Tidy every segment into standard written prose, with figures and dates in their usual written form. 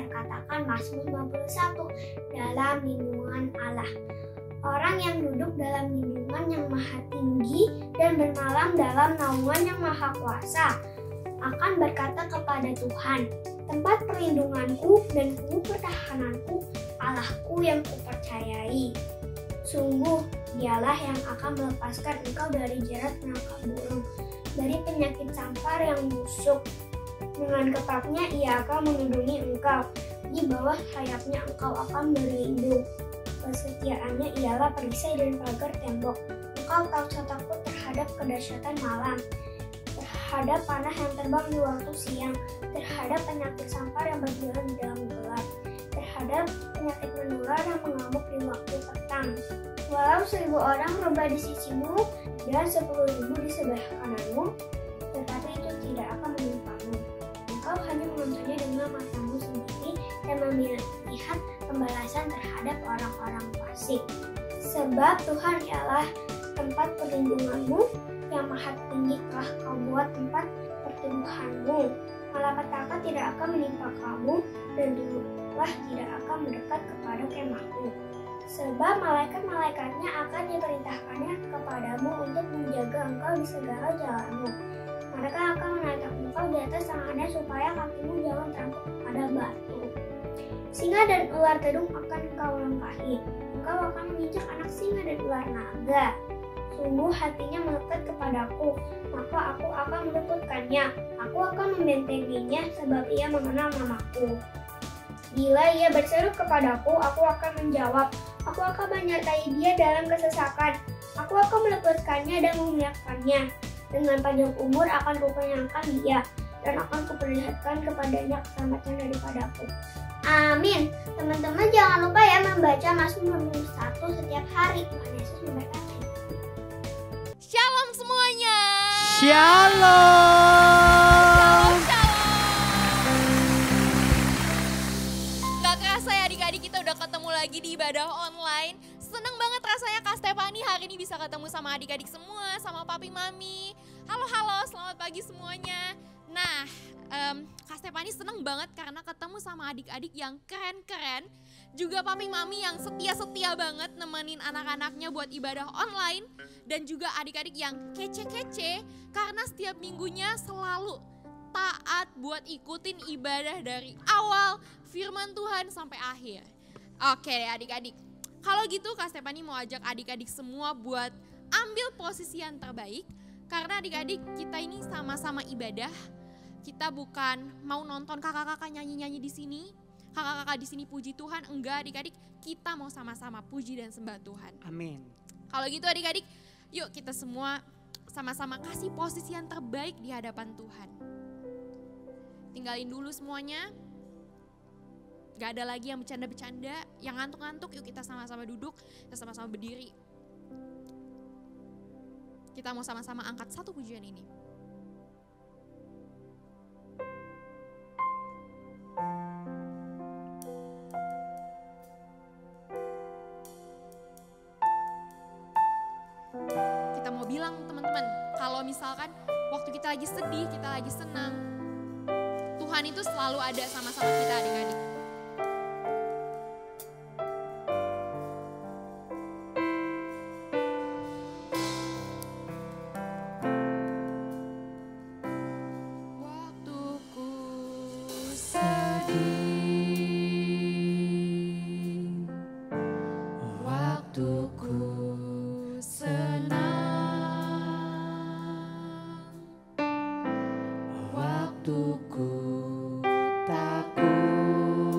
berkatakan Mazmur 51, dalam lindungan Allah. Orang yang duduk dalam lindungan yang maha tinggi dan bermalam dalam naungan yang maha kuasa akan berkata kepada Tuhan, tempat perlindunganku dan kubu pertahananku, Allahku yang kupercayai. Sungguh, dialah yang akan melepaskan engkau dari jerat penangkap burung, dari penyakit sampar yang busuk. Dengan kepaknya ia akan melindungi engkau, di bawah sayapnya engkau akan berlindung. Kesetiaannya ialah perisai dan pagar tembok. Engkau tak takut terhadap kedahsyatan malam, terhadap panah yang terbang di waktu siang, terhadap penyakit sampar yang berjalan di dalam gelap, terhadap penyakit menular yang mengamuk di waktu petang. Walau 1000 orang rebah di sisimu dan 10.000 di sebelah kananmu, tetapi itu tidak akan menimpamu. Engkau hanya menontonnya dengan matamu sendiri dan melihat pembalasan terhadap orang-orang fasik. Sebab Tuhan ialah tempat perlindunganmu, yang maha tinggi telah kau buat tempat perteduhanmu. Malapetaka tidak akan menimpa kamu, dan tulah tidak akan mendekat kepada kemahmu. Sebab malaikat-malaikatnya akan diperintahkannya kepadamu untuk menjaga engkau di segala jalanmu. Mereka akan menatang engkau di atas tangannya supaya kakimu jangan terangkut pada batu. Singa dan ular tedung akan kau langkahi. Engkau akan menginjak anak singa dan ular naga. Sungguh hatinya melekat kepadaku, maka aku akan meluputkannya. Aku akan membentenginya sebab ia mengenal namaku. Bila ia berseru kepadaku, aku akan menjawab. Aku akan menyertai dia dalam kesesakan. Aku akan melepaskannya dan memuliakannya. Dengan panjang umur akan kukenyangkan dia, dan akan kuperlihatkan kepadanya keselamatan daripadaku. Amin. Teman-teman jangan lupa ya membaca Mazmur 51 setiap hari. Tuhan Yesus memberkati. Shalom semuanya. Shalom. Gak kerasa ya adik-adik, kita udah ketemu lagi di ibadah online. Seneng banget rasanya Kak Stefani hari ini bisa ketemu sama adik-adik semua, sama papi mami. Halo, selamat pagi semuanya. Nah, Kak Stefani seneng banget karena ketemu sama adik-adik yang keren-keren. Juga papi mami yang setia-setia banget nemenin anak-anaknya buat ibadah online. Dan juga adik-adik yang kece-kece karena setiap minggunya selalu taat buat ikutin ibadah dari awal firman Tuhan sampai akhir. Oke deh adik-adik. Kalau gitu Kak Stefani mau ajak adik-adik semua buat ambil posisi yang terbaik. Karena adik-adik kita ini sama-sama ibadah. Kita bukan mau nonton kakak-kakak nyanyi-nyanyi di sini. Kakak-kakak di sini puji Tuhan. Enggak adik-adik, kita mau sama-sama puji dan sembah Tuhan. Amin. Kalau gitu adik-adik, yuk kita semua sama-sama kasih posisi yang terbaik di hadapan Tuhan. Tinggalin dulu semuanya. Gak ada lagi yang bercanda-bercanda, yang ngantuk-ngantuk, yuk kita sama-sama duduk, kita sama-sama berdiri. Kita mau sama-sama angkat satu pujian ini. Kita mau bilang teman-teman, kalau misalkan waktu kita lagi sedih, kita lagi senang, Tuhan itu selalu ada sama-sama kita adik-adik. Waktuku takut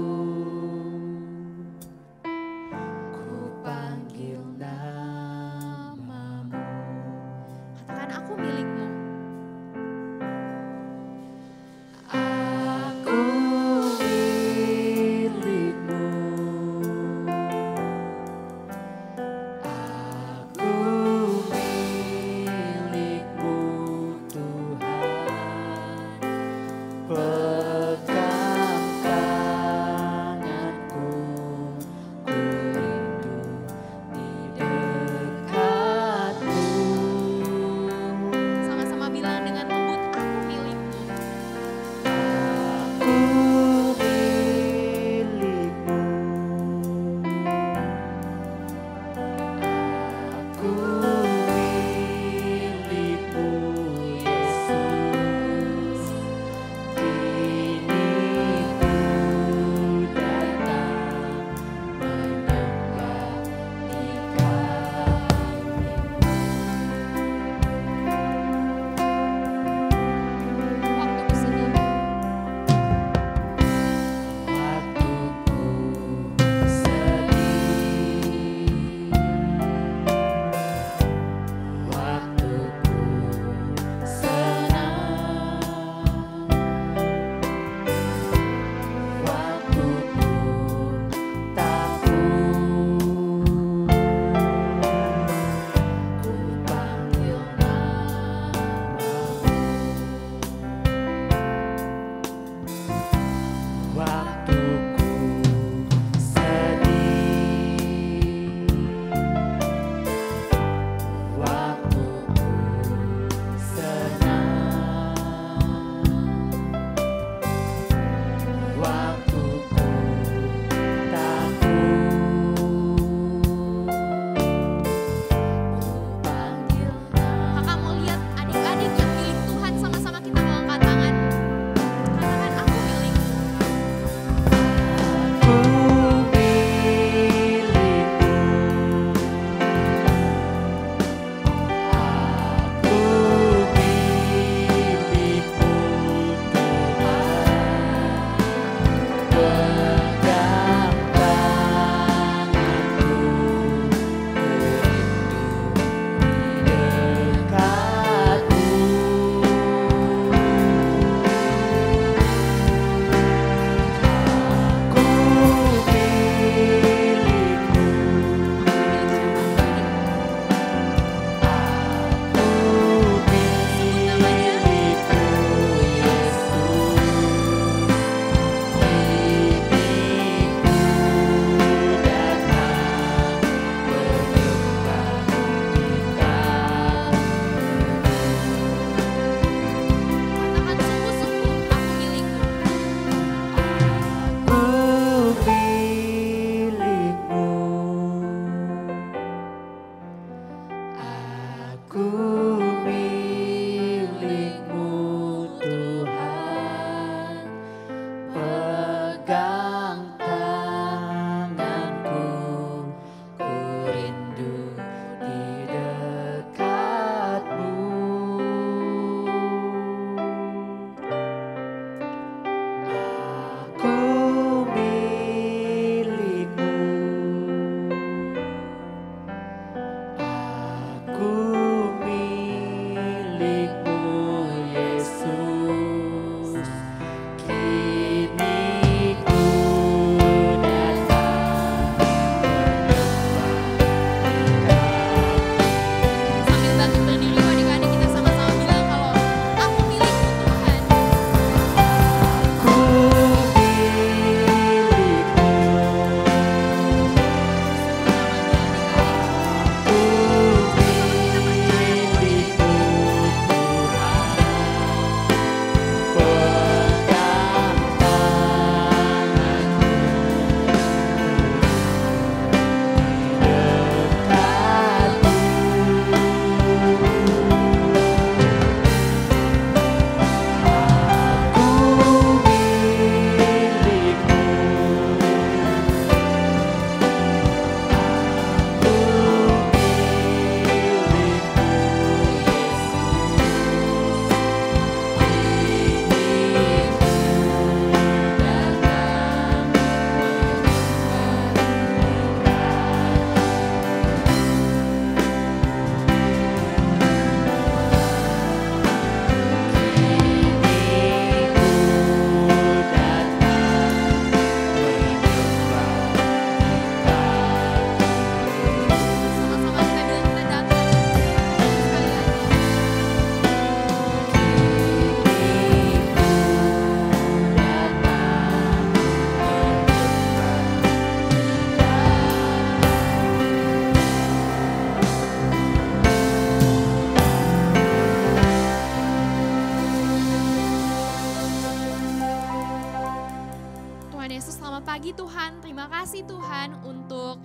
Tuhan Yesus, selamat pagi Tuhan. Terima kasih Tuhan untuk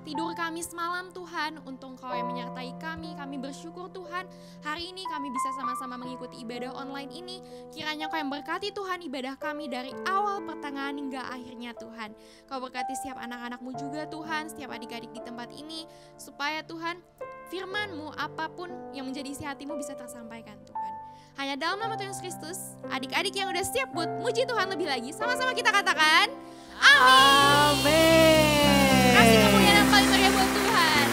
tidur kami semalam Tuhan, untuk Engkau yang menyertai kami. Kami bersyukur Tuhan, hari ini kami bisa sama-sama mengikuti ibadah online ini. Kiranya Engkau yang berkati Tuhan ibadah kami dari awal, pertengahan hingga akhirnya Tuhan. Kau berkati setiap anak-anak-Mu juga Tuhan, setiap adik-adik di tempat ini, supaya Tuhan firman-Mu apapun yang menjadi isi hati-Mu bisa tersampaikan Tuhan. Hanya dalam nama Tuhan Yesus Kristus, adik-adik yang udah siap buat muji Tuhan lebih lagi, sama-sama kita katakan amin. Amin. Kasih kemuliaan yang paling meriah buat Tuhan.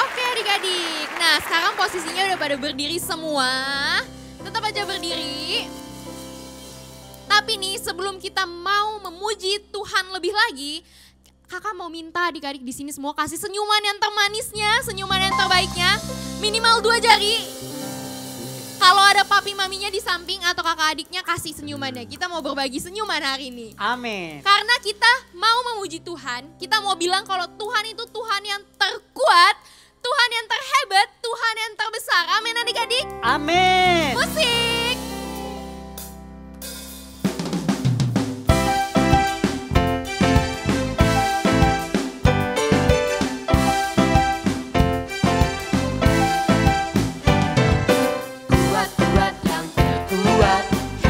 Oke adik-adik, nah sekarang posisinya udah pada berdiri semua. Tetap aja berdiri. Tapi nih sebelum kita mau memuji Tuhan lebih lagi, kakak mau minta adik-adik di sini semua kasih senyuman yang termanisnya, senyuman yang terbaiknya, minimal 2 jari. Kalau ada papi maminya di samping atau kakak adiknya kasih senyumannya. Kita mau berbagi senyuman hari ini. Amin. Karena kita mau memuji Tuhan, kita mau bilang kalau Tuhan itu Tuhan yang terkuat, Tuhan yang terhebat, Tuhan yang terbesar. Amin adik-adik. Amin. Musik.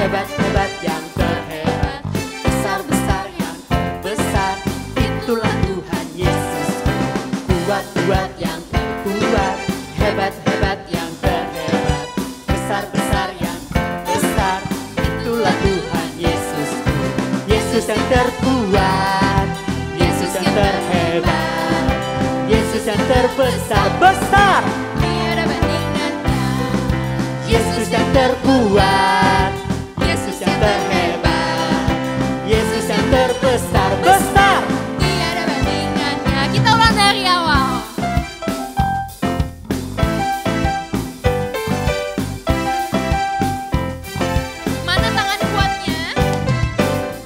Hebat-hebat yang terhebat, besar-besar yang terbesar, itulah Tuhan Yesus. Kuat-kuat yang terkuat, hebat-hebat yang terhebat, besar-besar yang terbesar, itulah Tuhan Yesus. Yesus yang terkuat, Yesus yang terhebat, Yesus yang terbesar-besar, Tiada bandingannya. Yesus yang terkuat, Yesus yang terhebat, Yesus yang terbesar-besar. Tiada bandingannya. Kita ulang dari awal. Mana tangan kuatnya?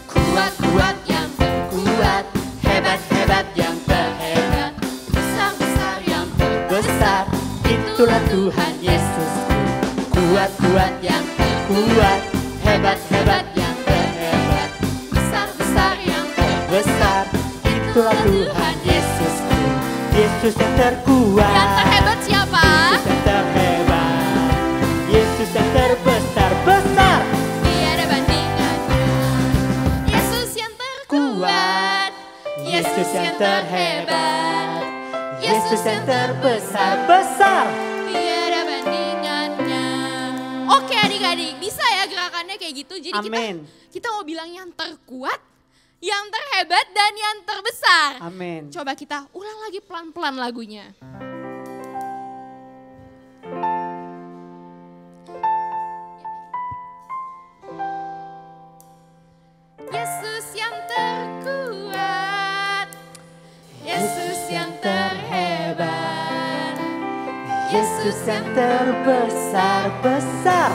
Kuat-kuat yang terkuat, hebat-hebat yang terhebat, besar-besar yang terbesar, itulah Tuhan Yesus. Kuat-kuat yang terkuat, hebat-hebat yang terhebat, besar-besar yang terbesar, itulah Tuhan Yesus. Yesus yang terkuat, Yang terhebat siapa? Yesus yang terhebat, Yesus yang terbesar-besar. Tiada bandingannya. Yesus yang terkuat, Yesus yang terhebat, Yesus yang terbesar-besar. tiada bandingannya. Oke adik-adik, bisa ya gerakannya kayak gitu. Jadi Amin. kita mau bilang yang terkuat, yang terhebat, dan yang terbesar. Amin. Coba kita ulang lagi pelan-pelan lagunya. Yesus yang terkuat, Yesus yang terhebat, Yesus yang terbesar-besar.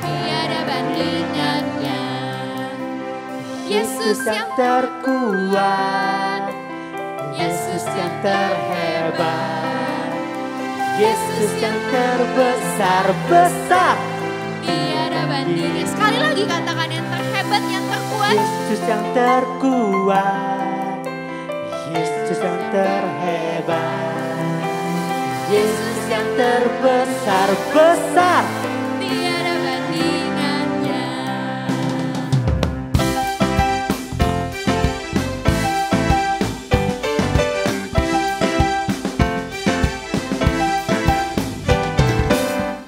tiada bandingannya. Yesus yang terkuat, Yesus yang terhebat, Yesus yang terbesar-besar. Tiada bandingnya. Sekali lagi katakan yang terhebat, yang terkuat. Yesus yang terkuat, Yesus yang terhebat, Yesus yang terbesar-besar. Tiada bandingannya.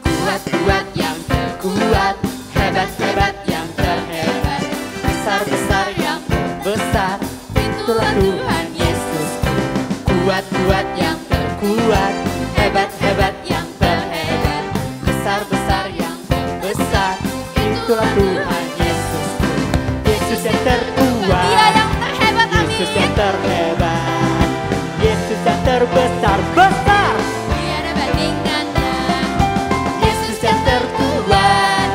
Kuat-kuat yang terkuat, hebat-hebat yang terhebat, besar-besar yang terbesar, itulah Tuhan Yesus. Kuat-kuat yang terkuat, hebat-hebat yang terhebat, besar-besar yang terbesar, itulah Tuhan Yesus. Yesus yang terkuat, Dia yang terhebat, amin. Yesus yang terhebat, Yesus yang terbesar-besar. Tiada bandingannya. Yesus yang terkuat,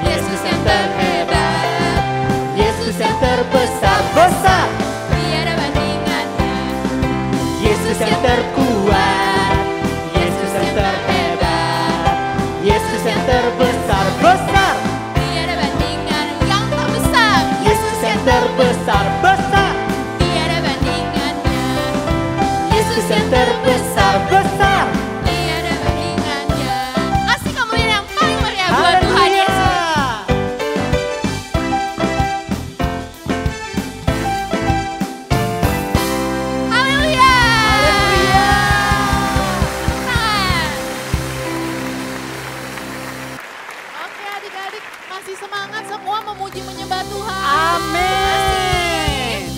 Yesus yang terhebat, Yesus yang terbesar-besar. Tiada bandingannya. Yesus yang terkuat, Yesus yang terhebat, Yesus yang terbesar-besar. Tiada bandingan. Yang terbesar, besar. Tiada bandingannya. Yesus yang terbesar, besar. Tiada bandingannya. Kasih kemuliaan yang paling meriah buat Tuhan Yesus. Haleluya. Oke adik-adik, masih semangat semua memuji menyembah Tuhan. Amin.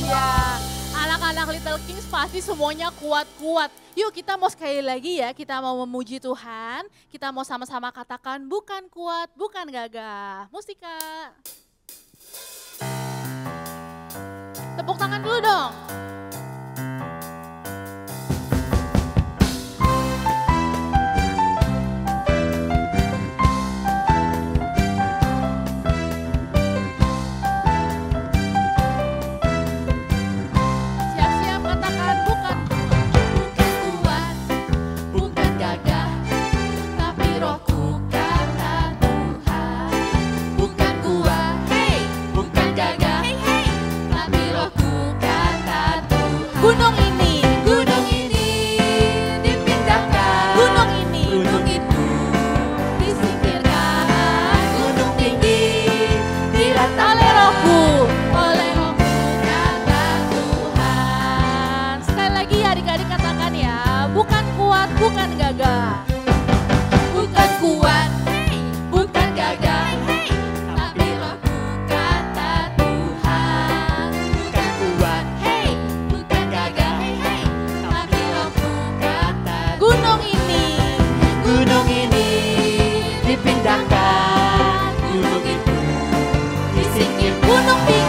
Ya, anak-anak Little Kings pasti semuanya kuat-kuat. Yuk kita mau sekali lagi ya, kita mau memuji Tuhan. Kita mau sama-sama katakan bukan kuat, bukan gagah. Musika. Tepuk tangan dulu dong. Siap-siap katakan bukan kuat, bukan gagah, tapi rohku kata Tuhan. Bukan kuat, hey, bukan gagah, hey, hey, tapi rohku kata Tuhan. Gunung ini dipindahkan, gunung itu disingkirkan, gunung tinggi diratakan oleh rohku kata Tuhan. Sekali lagi adik-adik katakan ya, bukan kuat, bukan gagah. Bukan kuat, hey, bukan gagah, hey, tapi rohku kata Tuhan. Bukan kuat, Hey, bukan gagah, hey, hey, tapi rohku kata gunung ini dipindahkan, gunung itu disingkirkan,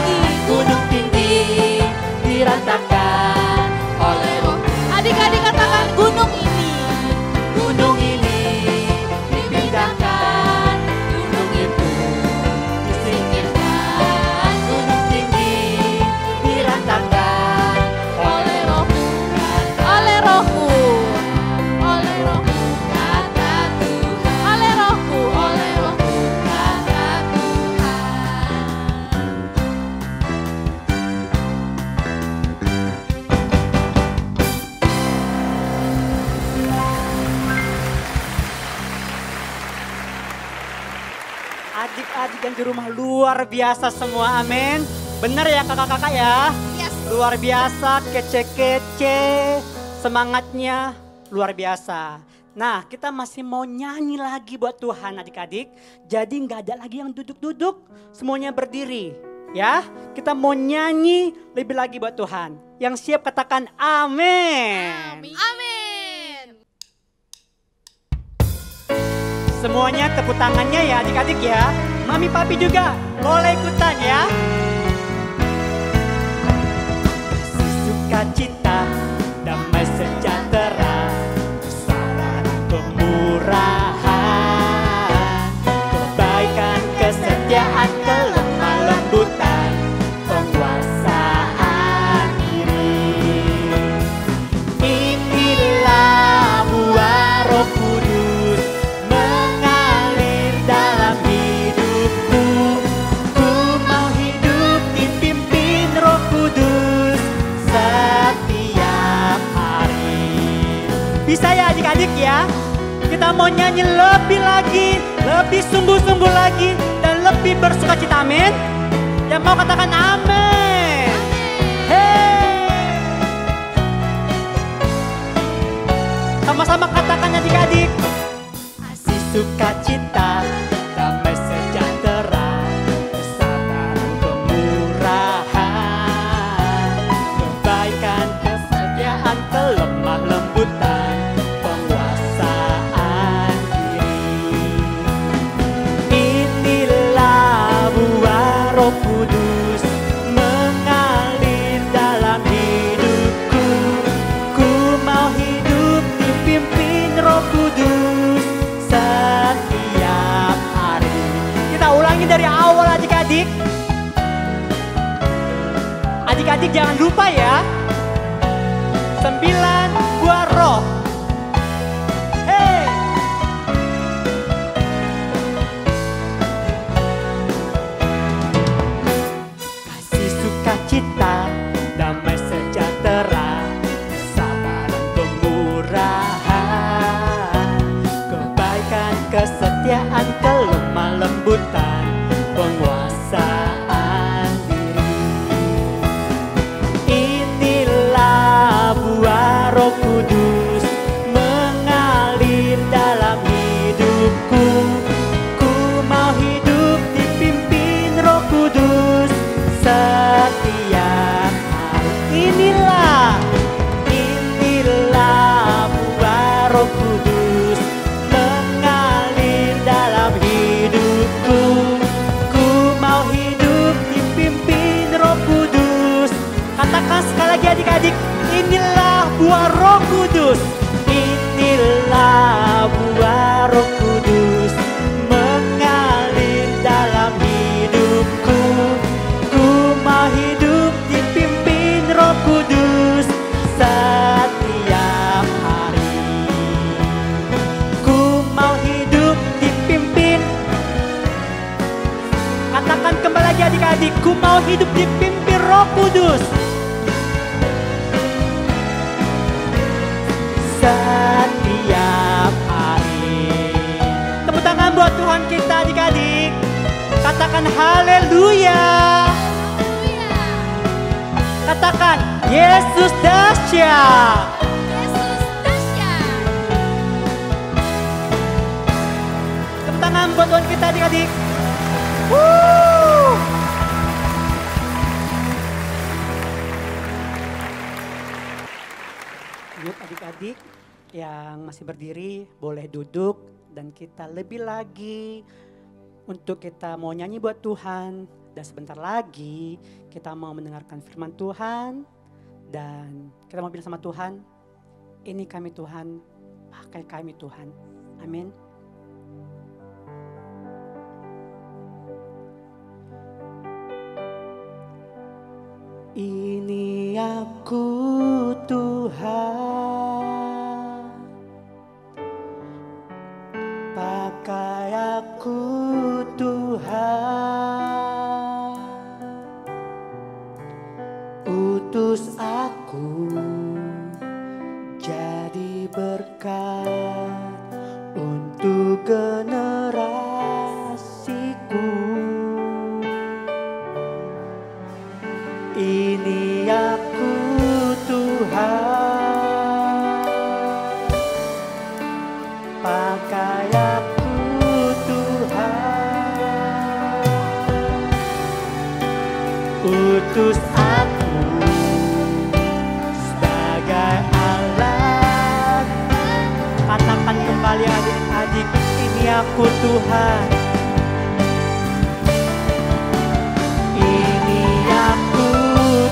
gunung tinggi diratakan oleh roh. adik-adik katakan gunung ini Dipindahkan, gunung itu disingkirkan, gunung tinggi diratakan oleh rohku kata oleh rohku kata Tuhan. oleh rohku Kata Tuhan. Adik-adik yang di rumah luar biasa semua, amin. Bener ya kakak-kakak ya? Yes. Luar biasa, kece-kece, semangatnya luar biasa. Nah, kita masih mau nyanyi lagi buat Tuhan adik-adik. Jadi nggak ada lagi yang duduk-duduk, semuanya berdiri. Ya, kita mau nyanyi lebih lagi buat Tuhan. Yang siap katakan amin. Amin. Semuanya tepuk tangannya ya adik-adik ya. Mami papi juga boleh ikutan ya. Kasih sukacita, damai sejahtera, kesabaran kemurahan, kebaikan kesetiaan kelemah lembutan, penguasaan diri. Inilah buah Roh Kudus mengalir dalam hidupku. Ku mau hidup dipimpin Roh Kudus setiap hari. Bisa ya adik-adik ya? Kita mau nyanyi lebih lagi, lebih sungguh-sungguh lagi, dan lebih bersukacita, amin. Yang mau katakan amin. Hey. Sama-sama katakan adik-adik. Kasih sukacita, damai sejahtera, kesabaran kemurahan, kebaikan kesetiaan kelemah lembutan, penguasaan diri. Inilah buah Roh Kudus mengalir dalam hidupku. Ku mau hidup dipimpin Roh Kudus setiap hari. Kita ulangi dari awal adik-adik. Adik-adik jangan lupa ya. 9 buah roh. Hey. Kasih buah Roh Kudus. Inilah buah Roh Kudus mengalir dalam hidupku. Ku mau hidup dipimpin Roh Kudus setiap hari. Ku mau hidup dipimpin. Katakan kembali lagi adik-adik, ku mau hidup dipimpin Roh Kudus setiap hari. Tepuk tangan buat Tuhan kita adik-adik. Katakan haleluya. Katakan Yesus dahsyat. Yesus dahsyat. Tepuk tangan buat Tuhan kita adik-adik. Woo! Yuk adik-adik yang masih berdiri boleh duduk dan kita lebih lagi untuk kita mau nyanyi buat Tuhan. Dan sebentar lagi kita mau mendengarkan firman Tuhan dan kita mau bilang sama Tuhan, ini kami Tuhan, pakai kami Tuhan. Amin. Ini aku Tuhan, pakai aku Tuhan, utus aku jadi berkat untuk generasiku. Ini aku Tuhan, pakai aku Tuhan, utus aku sebagai alat. Katakan kembali adik-adik, ini aku Tuhan.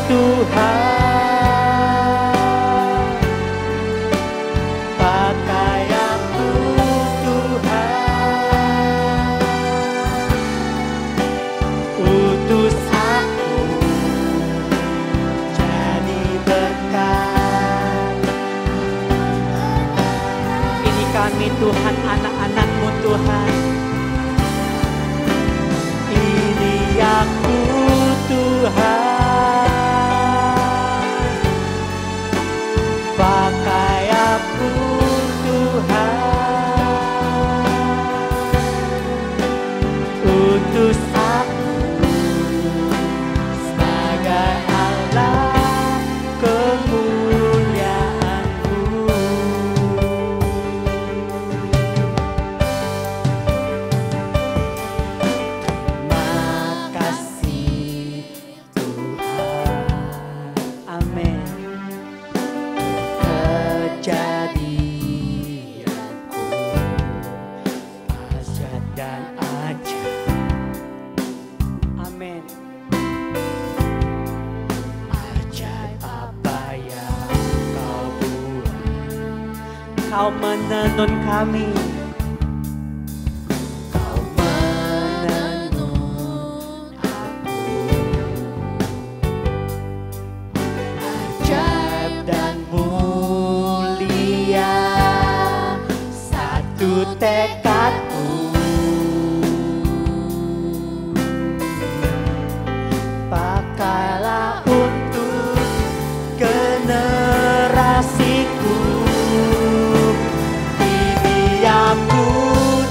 Tuhan, pakai aku Tuhan, utus aku jadi berkat. Ini kami Tuhan, anak-anak-Mu Tuhan. Ini aku Tuhan, pakai aku Tuhan, utus aku sebagai alat kemuliaan-Mu. Makasih Tuhan, amin. Kejadianku ajaib dan ajaib, amin. Ajaib apa yang Kau buat, Kau menenun kami, Kau menenun aku. Ajaib dan mulia satu tekadku, pakailah untuk generasiku. Ini aku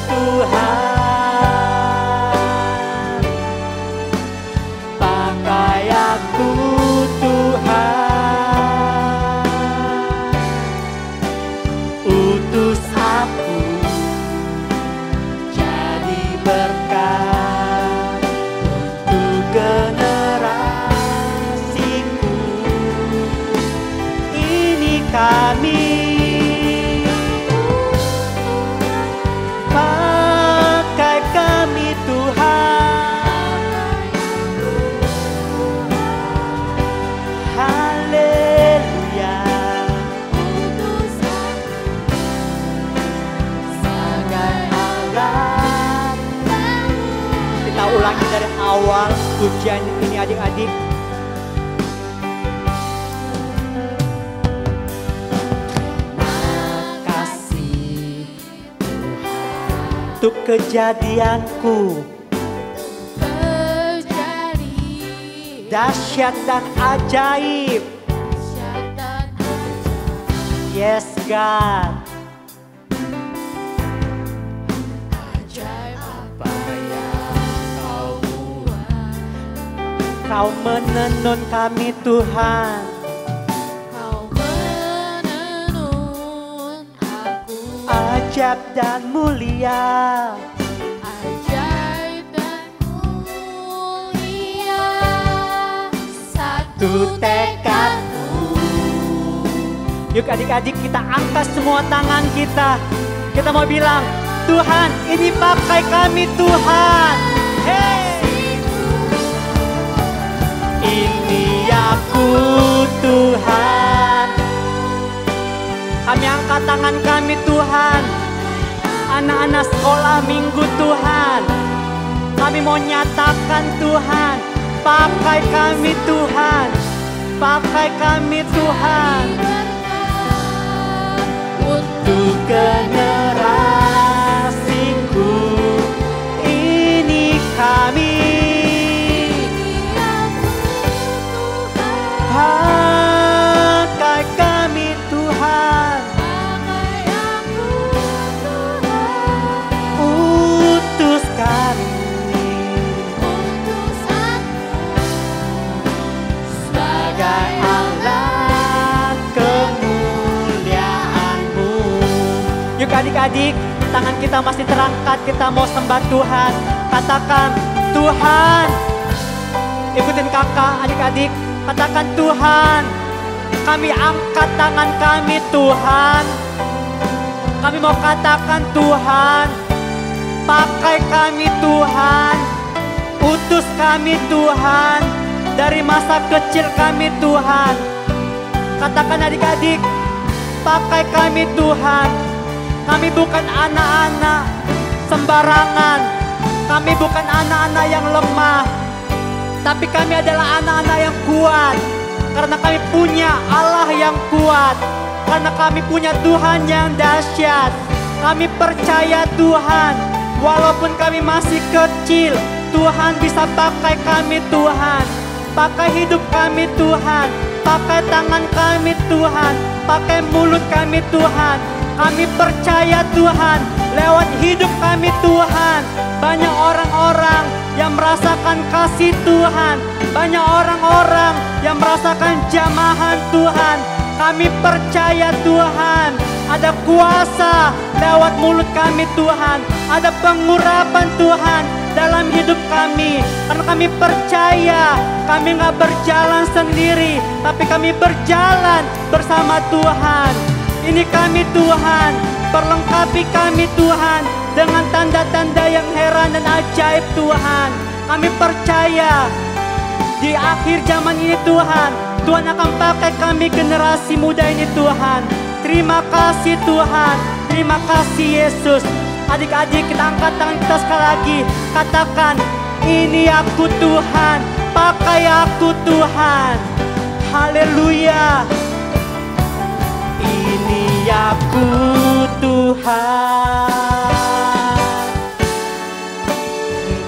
Tuhan, pakai aku Tuhan, utus aku jadi berkat untuk generasiku. Ini kami, pakai kami Tuhan. Haleluya. muda ini adik-adik. Makasih untuk kejadianku, dahsyat dan ajaib. Yes God. Ajaib apa yang kau buat. Kau menenun kami Tuhan. Kau menenun aku. Ajaib dan mulia. Ajaib dan mulia. Satu tekadku. Yuk adik-adik kita angkat semua tangan kita. Kita mau bilang, Tuhan ini pakai kami Tuhan. Hey. Ini aku Tuhan. Kami angkat tangan kami Tuhan. Anak-anak sekolah minggu Tuhan. Kami mau nyatakan Tuhan, pakai kami Tuhan. Pakai kami Tuhan. Untuk generasiku ini kami. Pakai kami Tuhan. Utus kami sebagai alat kemuliaan-Mu. Yuk adik-adik, tangan kita masih terangkat, kita mau sembah Tuhan. Katakan, Tuhan. Ikutin kakak, adik-adik. Katakan, Tuhan. Kami angkat tangan kami, Tuhan. Kami mau katakan, Tuhan. Pakai kami, Tuhan. Utus kami, Tuhan. Dari masa kecil kami, Tuhan. Katakan adik-adik, pakai kami, Tuhan. Kami bukan anak-anak sembarangan. Kami bukan anak-anak yang lemah. Tapi kami adalah anak-anak yang kuat. Karena kami punya Allah yang kuat. Karena kami punya Tuhan yang dahsyat. Kami percaya Tuhan. Walaupun kami masih kecil, Tuhan bisa pakai kami Tuhan. Pakai hidup kami Tuhan. Pakai tangan kami Tuhan. Pakai mulut kami Tuhan. Kami percaya Tuhan, lewat hidup kami Tuhan, banyak orang-orang yang merasakan kasih Tuhan, banyak orang-orang yang merasakan jamahan Tuhan. Kami percaya Tuhan, ada kuasa lewat mulut kami Tuhan, ada pengurapan Tuhan dalam hidup kami. Karena kami percaya, kami gak berjalan sendiri, tapi kami berjalan bersama Tuhan. Ini kami Tuhan, perlengkapi kami Tuhan dengan tanda-tanda yang heran dan ajaib Tuhan. Kami percaya di akhir zaman ini Tuhan, Tuhan akan pakai kami generasi muda ini Tuhan. Terima kasih Tuhan, terima kasih Yesus. Adik-adik kita angkat tangan kita sekali lagi. Katakan, ini aku Tuhan, pakai aku Tuhan. Haleluya. Ini aku Tuhan,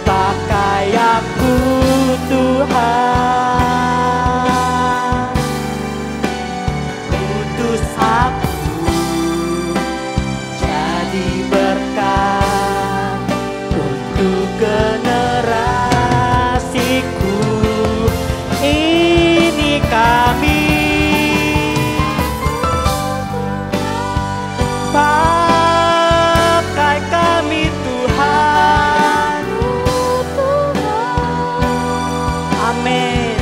pakai aku Tuhan, utus aku jadi berkat untuk generasiku. Ini kami. Pakai kami Tuhan. Amin.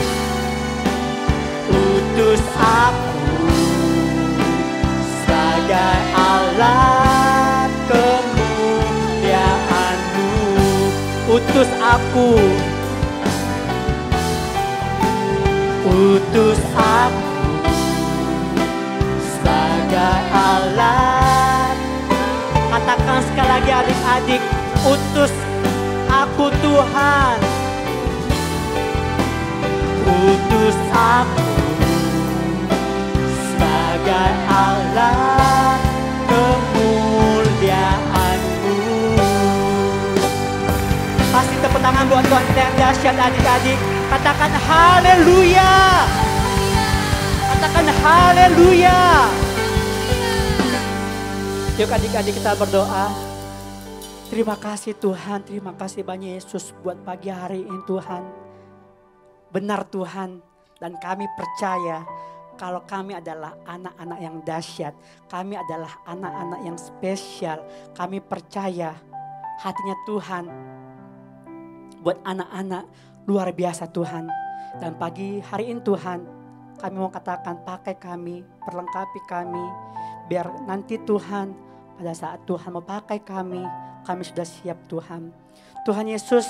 Utus aku sebagai alat kemuliaan-Mu. Utus aku. Utus aku sebagai alat. Katakan sekali lagi adik-adik, utus aku Tuhan. Yesus aku sebagai Allah kemuliaan-Mu. Kasih tepuk tangan buat Tuhan kita yang dahsyat adik-adik. Katakan haleluya. Katakan haleluya. Yuk adik-adik kita berdoa. Terima kasih Tuhan, terima kasih banyak Yesus buat pagi hari ini Tuhan. Benar Tuhan, dan kami percaya kalau kami adalah anak-anak yang dahsyat. Kami adalah anak-anak yang spesial. Kami percaya hatinya Tuhan buat anak-anak luar biasa Tuhan. Dan pagi hari ini Tuhan, kami mau katakan pakai kami, perlengkapi kami. Biar nanti Tuhan, pada saat Tuhan mau pakai kami sudah siap Tuhan. Tuhan Yesus,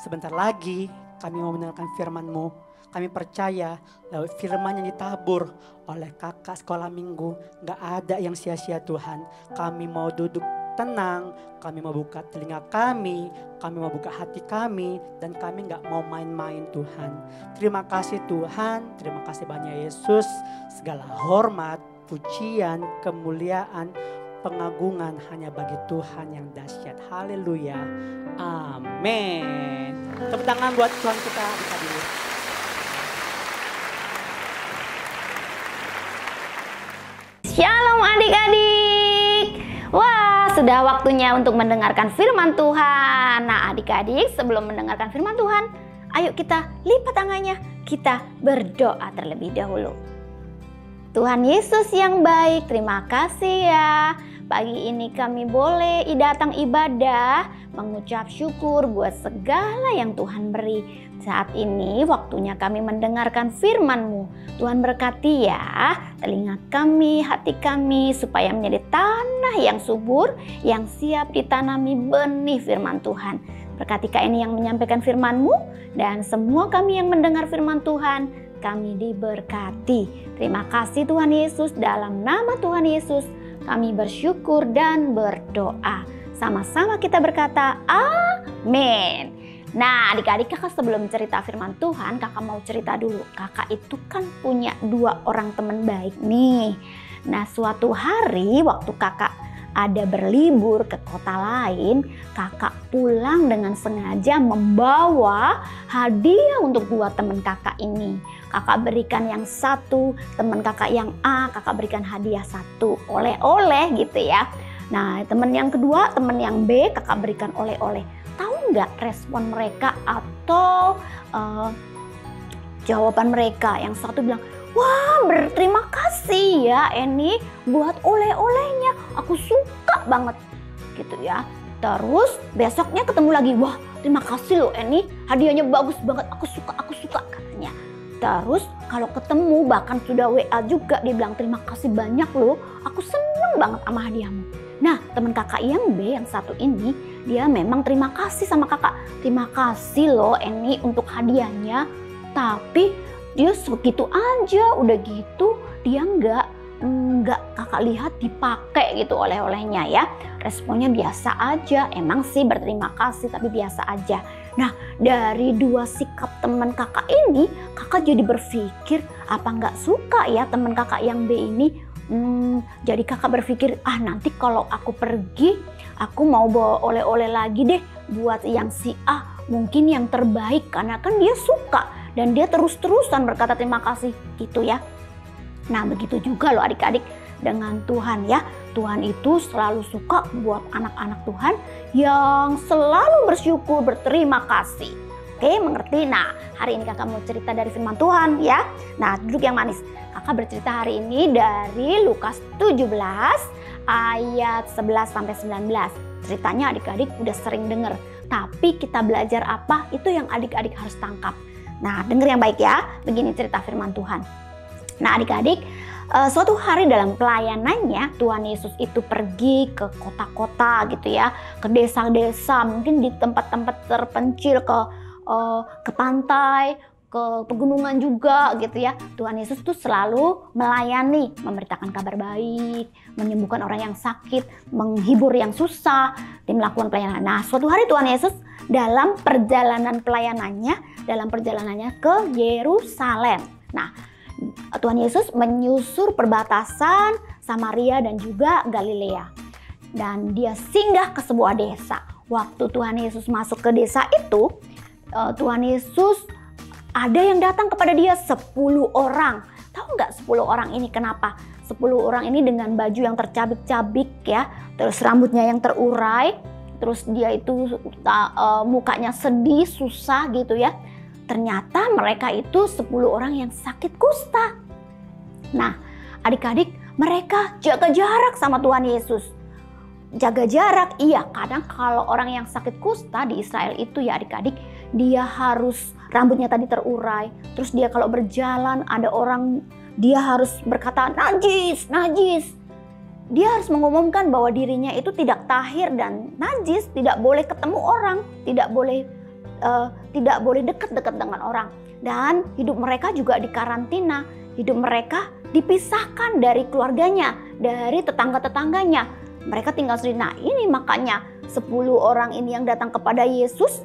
sebentar lagi kami mau mendengarkan firman-Mu. Kami percaya lewat firman yang ditabur oleh kakak sekolah minggu, gak ada yang sia-sia Tuhan. Kami mau duduk tenang, kami mau buka telinga kami mau buka hati kami, dan kami gak mau main-main Tuhan. Terima kasih Tuhan, terima kasih banyak Yesus. Segala hormat, pujian, kemuliaan, pengagungan hanya bagi Tuhan yang dahsyat. Haleluya. Amin. Tepuk tangan buat Tuhan kita dulu. Shalom adik-adik. Wah, sudah waktunya untuk mendengarkan firman Tuhan. Nah adik-adik, sebelum mendengarkan firman Tuhan, ayo kita lipat tangannya. Kita berdoa terlebih dahulu. Tuhan Yesus yang baik, terima kasih ya. Pagi ini kami boleh datang ibadah, mengucap syukur buat segala yang Tuhan beri. Saat ini waktunya kami mendengarkan firman-Mu. Tuhan berkati ya telinga kami, hati kami, supaya menjadi tanah yang subur, yang siap ditanami benih firman Tuhan. Berkati Kak Eni yang menyampaikan firman-Mu, dan semua kami yang mendengar firman Tuhan, kami diberkati. Terima kasih Tuhan Yesus, dalam nama Tuhan Yesus kami bersyukur dan berdoa. Sama-sama kita berkata amin. Nah adik-adik, kakak sebelum cerita firman Tuhan, kakak mau cerita dulu. Kakak itu kan punya 2 orang teman baik nih. Nah suatu hari waktu kakak ada berlibur ke kota lain, kakak pulang dengan sengaja membawa hadiah untuk 2 teman kakak ini. Kakak berikan yang satu, teman kakak yang A, kakak berikan hadiah 1, oleh-oleh gitu ya. Nah teman yang kedua, teman yang B, kakak berikan oleh-oleh. Tahu nggak respon mereka atau jawaban mereka? Yang satu bilang, wah berterima kasih ya Eni buat oleh-olehnya, aku suka banget gitu ya. Terus besoknya ketemu lagi, wah terima kasih loh Eni, hadiahnya bagus banget, aku suka katanya. Terus kalau ketemu bahkan sudah WA juga, dia bilang terima kasih banyak loh, aku seneng banget sama hadiahmu. Nah teman kakak yang B yang satu ini, dia memang terima kasih sama kakak, terima kasih loh Eni untuk hadiahnya, tapi dia segitu aja, udah gitu dia nggak kakak lihat dipakai gitu oleh-olehnya ya. Responnya biasa aja, emang sih berterima kasih tapi biasa aja. Nah dari 2 sikap teman kakak ini, kakak jadi berpikir apa nggak suka ya teman kakak yang B ini. Jadi kakak berpikir, nanti kalau aku pergi, aku mau bawa oleh-oleh lagi deh buat yang si A, mungkin yang terbaik, karena kan dia suka dan dia terus-terusan berkata terima kasih gitu ya. Nah begitu juga loh adik-adik dengan Tuhan ya. Tuhan itu selalu suka buat anak-anak Tuhan yang selalu bersyukur, berterima kasih. Oke, mengerti? Nah hari ini kakak mau cerita dari firman Tuhan ya. Nah duduk yang manis. Kakak bercerita hari ini dari Lukas 17 ayat 11-19. Ceritanya adik-adik udah sering denger, tapi kita belajar apa itu yang adik-adik harus tangkap. Nah denger yang baik ya, begini cerita firman Tuhan. Nah adik-adik, suatu hari dalam pelayanannya Tuhan Yesus itu pergi ke kota-kota gitu ya, ke desa-desa, mungkin di tempat-tempat terpencil, ke pantai, ke pegunungan juga gitu ya. Tuhan Yesus tuh selalu melayani, memberitakan kabar baik, menyembuhkan orang yang sakit, menghibur yang susah, dan melakukan pelayanan. Nah, suatu hari Tuhan Yesus dalam perjalanan perjalanannya ke Yerusalem. Nah, Tuhan Yesus menyusur perbatasan Samaria dan juga Galilea. Dan dia singgah ke sebuah desa. Waktu Tuhan Yesus masuk ke desa itu, Tuhan Yesus ada yang datang kepada dia 10 orang. Tahu nggak 10 orang ini kenapa? 10 orang ini dengan baju yang tercabik-cabik ya, terus rambutnya yang terurai, terus dia itu mukanya sedih, susah gitu ya. Ternyata mereka itu 10 orang yang sakit kusta. Nah, adik-adik, mereka jaga jarak sama Tuhan Yesus. Jaga jarak, iya, kadang kalau orang yang sakit kusta di Israel itu ya adik-adik, dia harus rambutnya tadi terurai, terus dia kalau berjalan ada orang, dia harus berkata najis, najis. Dia harus mengumumkan bahwa dirinya itu tidak tahir dan najis, tidak boleh ketemu orang, tidak boleh dekat-dekat dengan orang. Dan hidup mereka juga dikarantina, hidup mereka dipisahkan dari keluarganya, dari tetangga-tetangganya. Mereka tinggal sendiri. Nah, ini makanya 10 orang ini yang datang kepada Yesus,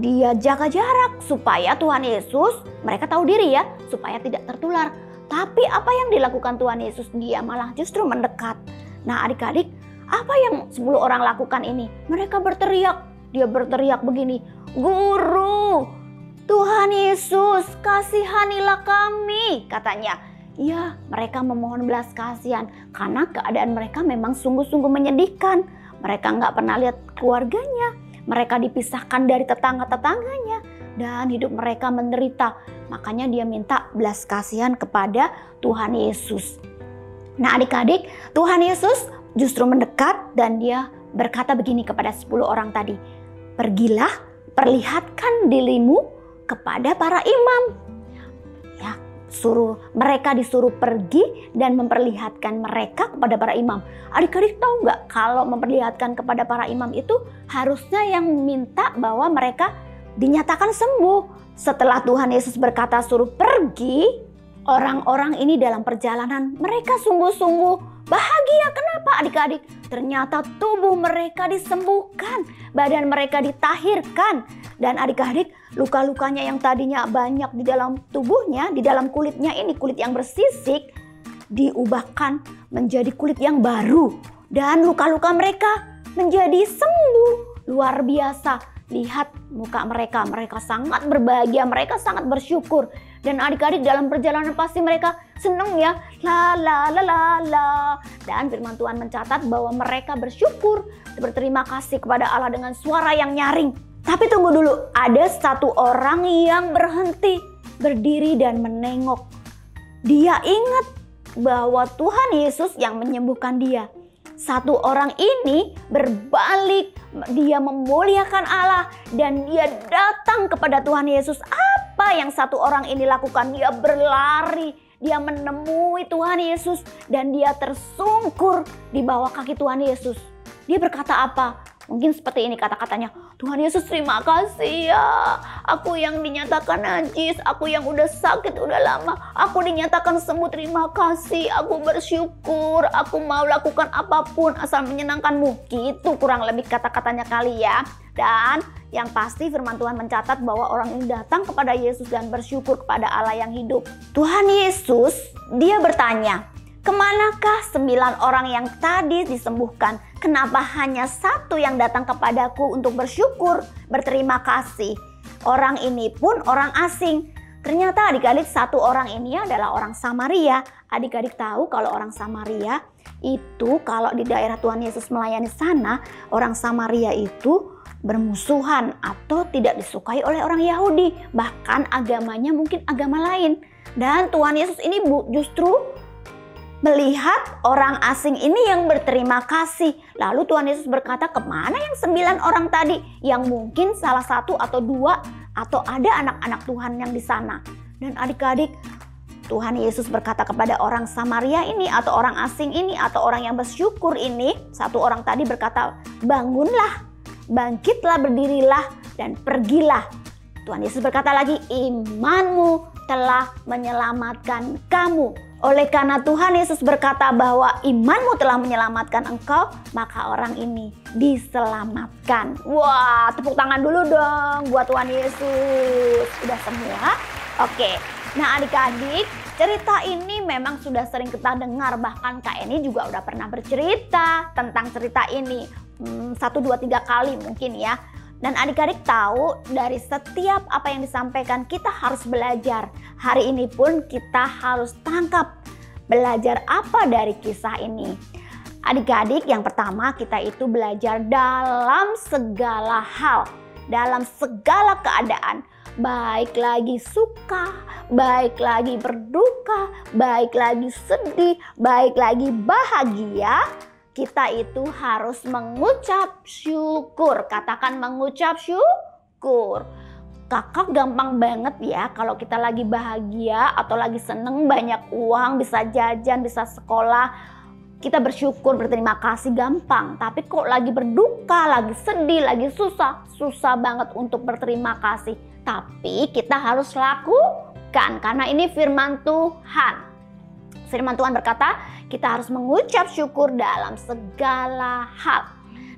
dia jaga jarak supaya Tuhan Yesus, mereka tahu diri ya, supaya tidak tertular. Tapi apa yang dilakukan Tuhan Yesus? Dia malah justru mendekat. Nah, adik-adik, apa yang 10 orang lakukan ini? Mereka berteriak. Dia berteriak begini, "Guru, Tuhan Yesus, kasihanilah kami," katanya. Ya, mereka memohon belas kasihan karena keadaan mereka memang sungguh-sungguh menyedihkan. Mereka nggak pernah lihat keluarganya, mereka dipisahkan dari tetangga-tetangganya, dan hidup mereka menderita. Makanya dia minta belas kasihan kepada Tuhan Yesus. Nah, adik-adik, Tuhan Yesus justru mendekat dan dia berkata begini kepada 10 orang tadi, "Pergilah, perlihatkan dirimu kepada para imam." Ya, mereka disuruh pergi dan memperlihatkan mereka kepada para imam. Adik-adik tahu nggak kalau memperlihatkan kepada para imam itu harusnya yang minta bahwa mereka dinyatakan sembuh. Setelah Tuhan Yesus berkata suruh pergi, orang-orang ini dalam perjalanan mereka sungguh-sungguh bahagia. Kenapa adik-adik? Ternyata tubuh mereka disembuhkan, badan mereka ditahirkan. Dan adik-adik, luka-lukanya yang tadinya banyak di dalam tubuhnya, di dalam kulitnya ini, kulit yang bersisik, diubahkan menjadi kulit yang baru. Dan luka-luka mereka menjadi sembuh. Luar biasa. Lihat muka mereka, mereka sangat berbahagia, mereka sangat bersyukur. Dan adik-adik dalam perjalanan pasti mereka senang ya. La la la la la. Dan firman Tuhan mencatat bahwa mereka bersyukur, berterima kasih kepada Allah dengan suara yang nyaring. Tapi tunggu dulu, ada satu orang yang berhenti, berdiri dan menengok. Dia ingat bahwa Tuhan Yesus yang menyembuhkan dia. Satu orang ini berbalik, dia memuliakan Allah dan dia datang kepada Tuhan Yesus. Apa yang satu orang ini lakukan? Dia berlari, dia menemui Tuhan Yesus dan dia tersungkur di bawah kaki Tuhan Yesus. Dia berkata apa? Mungkin seperti ini kata-katanya, "Tuhan Yesus, terima kasih ya. Aku yang dinyatakan najis, aku yang udah sakit udah lama, aku dinyatakan sembuh, terima kasih. Aku bersyukur, aku mau lakukan apapun asal menyenangkan-Mu." Gitu kurang lebih kata-katanya kali ya. Dan yang pasti firman Tuhan mencatat bahwa orang ini datang kepada Yesus dan bersyukur kepada Allah yang hidup. Tuhan Yesus, dia bertanya, "Kemanakah 9 orang yang tadi disembuhkan? Kenapa hanya satu yang datang kepadaku untuk bersyukur, berterima kasih?" Orang ini pun orang asing. Ternyata adik-adik, satu orang ini adalah orang Samaria. Adik-adik tahu kalau orang Samaria itu, kalau di daerah Tuhan Yesus melayani sana, orang Samaria itu bermusuhan atau tidak disukai oleh orang Yahudi. Bahkan agamanya mungkin agama lain. Dan Tuhan Yesus ini justru melihat orang asing ini yang berterima kasih. Lalu Tuhan Yesus berkata, "Kemana yang 9 orang tadi?" Yang mungkin salah satu atau 2 atau ada anak-anak Tuhan yang di sana. Dan adik-adik, Tuhan Yesus berkata kepada orang Samaria ini atau orang asing ini atau orang yang bersyukur ini, satu orang tadi berkata, "Bangunlah, bangkitlah, berdirilah dan pergilah." Tuhan Yesus berkata lagi, imanmu telah menyelamatkan kamu. Oleh karena Tuhan Yesus berkata bahwa imanmu telah menyelamatkan engkau, maka orang ini diselamatkan. Wah, tepuk tangan dulu dong buat Tuhan Yesus. Udah semua? Oke. Nah adik-adik, cerita ini memang sudah sering kita dengar. Bahkan Kak Eni juga udah pernah bercerita tentang cerita ini 1, 2, 3 kali mungkin ya. Dan adik-adik tahu dari setiap apa yang disampaikan kita harus belajar. Hari ini pun kita harus tangkap belajar apa dari kisah ini. Adik-adik, yang pertama kita itu belajar dalam segala hal, dalam segala keadaan. Baik lagi suka, baik lagi berduka, baik lagi sedih, baik lagi bahagia, kita itu harus mengucap syukur. Katakan mengucap syukur. Kakak gampang banget ya kalau kita lagi bahagia atau lagi seneng, banyak uang, bisa jajan, bisa sekolah, kita bersyukur, berterima kasih gampang. Tapi kok lagi berduka, lagi sedih, lagi susah banget untuk berterima kasih. Tapi kita harus lakukan karena ini firman Tuhan. Firman Tuhan berkata, kita harus mengucap syukur dalam segala hal.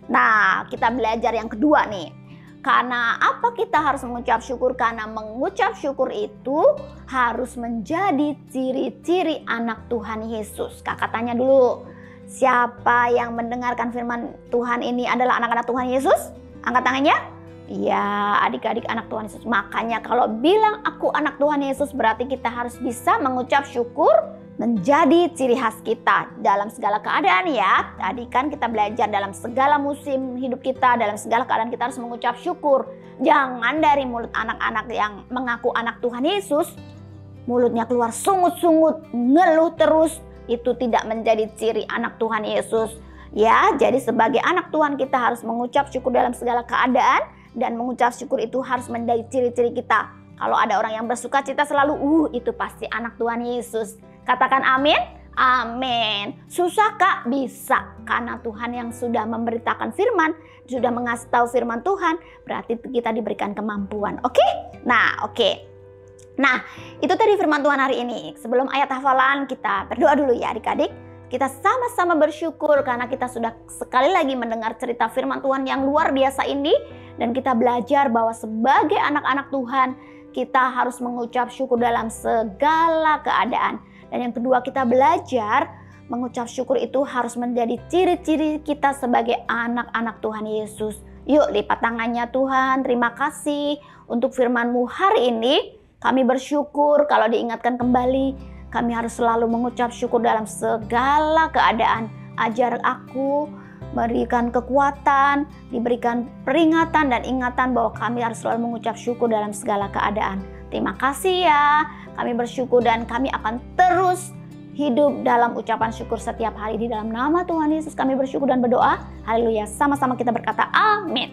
Nah, kita belajar yang kedua nih. Karena apa kita harus mengucap syukur? Karena mengucap syukur itu harus menjadi ciri-ciri anak Tuhan Yesus. Kakak tanya dulu, siapa yang mendengarkan firman Tuhan ini adalah anak-anak Tuhan Yesus? Angkat tangannya. Ya, adik-adik anak Tuhan Yesus. Makanya kalau bilang aku anak Tuhan Yesus, berarti kita harus bisa mengucap syukur menjadi ciri khas kita dalam segala keadaan ya. Tadi kan kita belajar dalam segala musim hidup kita, dalam segala keadaan kita harus mengucap syukur. Jangan dari mulut anak-anak yang mengaku anak Tuhan Yesus, mulutnya keluar sungut-sungut, ngeluh terus. Itu tidak menjadi ciri anak Tuhan Yesus. Ya, jadi sebagai anak Tuhan kita harus mengucap syukur dalam segala keadaan. Dan mengucap syukur itu harus menjadi ciri-ciri kita. Kalau ada orang yang bersuka cita selalu, itu pasti anak Tuhan Yesus. Katakan amin. Amin. Susah Kak? Bisa. Karena Tuhan yang sudah memberitakan firman, sudah mengasih tahu firman Tuhan, berarti kita diberikan kemampuan. Oke? Nah, oke. Nah, itu tadi firman Tuhan hari ini. Sebelum ayat hafalan, kita berdoa dulu ya adik-adik. Kita sama-sama bersyukur karena kita sudah sekali lagi mendengar cerita firman Tuhan yang luar biasa ini. Dan kita belajar bahwa sebagai anak-anak Tuhan, kita harus mengucap syukur dalam segala keadaan. Dan yang kedua, kita belajar mengucap syukur itu harus menjadi ciri-ciri kita sebagai anak-anak Tuhan Yesus. Yuk lipat tangannya Tuhan, terima kasih untuk firman-Mu hari ini. Kami bersyukur kalau diingatkan kembali, kami harus selalu mengucap syukur dalam segala keadaan. Ajar aku, berikan kekuatan, diberikan peringatan dan ingatan bahwa kami harus selalu mengucap syukur dalam segala keadaan. Terima kasih ya, kami bersyukur dan kami akan terus hidup dalam ucapan syukur setiap hari. Di dalam nama Tuhan Yesus kami bersyukur dan berdoa. Haleluya, sama-sama kita berkata amin.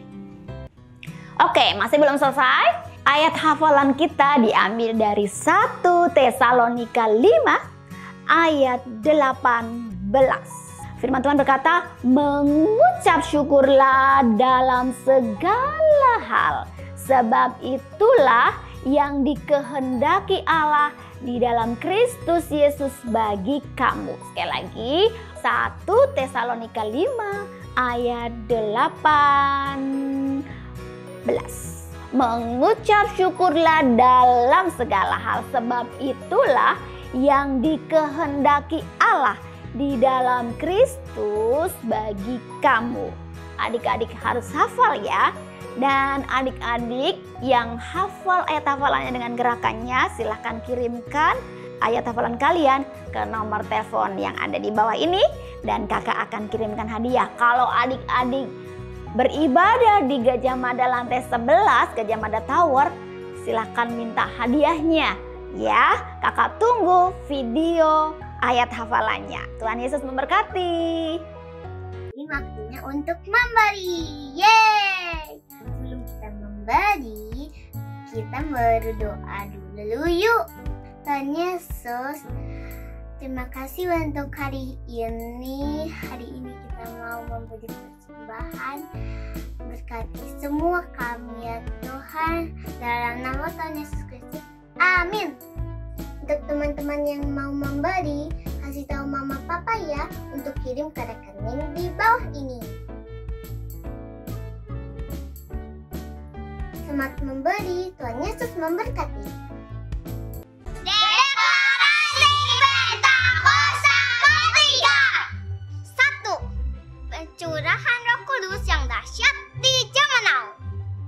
Oke, masih belum selesai. Ayat hafalan kita diambil dari 1 Tesalonika 5 ayat 18. Firman Tuhan berkata, mengucap syukurlah dalam segala hal, sebab itulah yang dikehendaki Allah di dalam Kristus Yesus bagi kamu. Sekali lagi, 1 Tesalonika 5 ayat 18. Mengucap syukurlah dalam segala hal, sebab itulah yang dikehendaki Allah di dalam Kristus bagi kamu. Adik-adik harus hafal ya. Dan adik-adik yang hafal ayat hafalannya dengan gerakannya, silahkan kirimkan ayat hafalan kalian ke nomor telepon yang ada di bawah ini. Dan kakak akan kirimkan hadiah. Kalau adik-adik beribadah di Gajah Mada lantai 11, Gajah Mada Tower, silahkan minta hadiahnya. Ya, kakak tunggu video ayat hafalannya. Tuhan Yesus memberkati. Ini waktunya untuk memberi. Yeay! Sebelum kita memberi, kita berdoa dulu yuk. Tuhan Yesus, terima kasih untuk hari ini. Hari ini kita mau memberi Tuhan. Berkati semua kami ya Tuhan, dalam nama Tuhan Yesus Kristus. Amin. Untuk teman-teman yang mau memberi, kasih tahu mama papa ya untuk kirim ke rekening di bawah ini. Semangat memberi, Tuhan Yesus memberkati. Deklarasi Pentakosta ketiga. 1. Pencurahan Roh Kudus yang dahsyat di zaman now.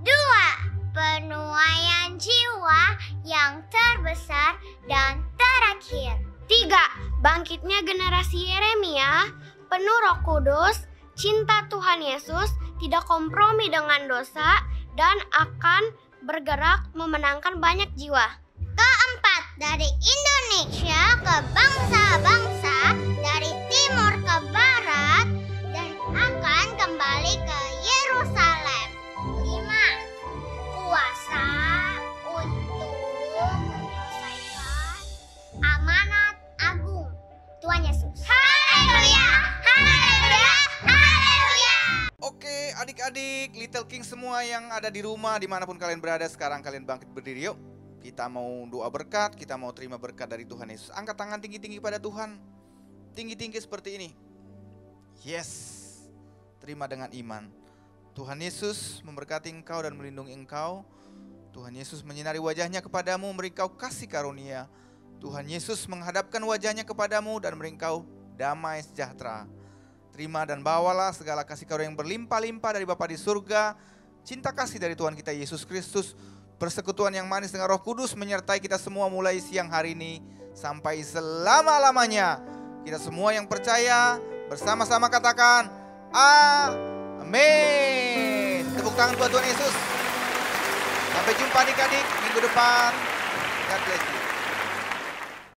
2. Penuaian jiwa yang terbesar dan terakhir. 3. Bangkitnya generasi Yeremia, penuh Roh Kudus, cinta Tuhan Yesus, tidak kompromi dengan dosa, dan akan bergerak memenangkan banyak jiwa. 4. Dari Indonesia ke bangsa-bangsa, dari timur ke barat, dan akan kembali ke Yerusalem. 5. Kuasa untuk menyelesaikan amanat agung Tuhan Yesus. Haleluya! Haleluya! Haleluya! Oke, adik-adik, Little King semua yang ada di rumah, dimanapun kalian berada, sekarang kalian bangkit berdiri yuk. Kita mau doa berkat, kita mau terima berkat dari Tuhan Yesus. Angkat tangan tinggi-tinggi pada Tuhan. Tinggi-tinggi seperti ini. Yes, terima dengan iman. Tuhan Yesus memberkati engkau dan melindungi engkau. Tuhan Yesus menyinari wajahnya kepadamu, memberi engkau kasih karunia. Tuhan Yesus menghadapkan wajahnya kepadamu dan memberi engkau damai sejahtera. Terima dan bawalah segala kasih karunia yang berlimpah-limpah dari Bapa di surga, cinta kasih dari Tuhan kita Yesus Kristus, persekutuan yang manis dengan Roh Kudus menyertai kita semua mulai siang hari ini sampai selama-lamanya. Kita semua yang percaya bersama-sama katakan amin. Tepuk tangan buat Tuhan Yesus. Sampai jumpa adik-adik minggu depan. God bless you.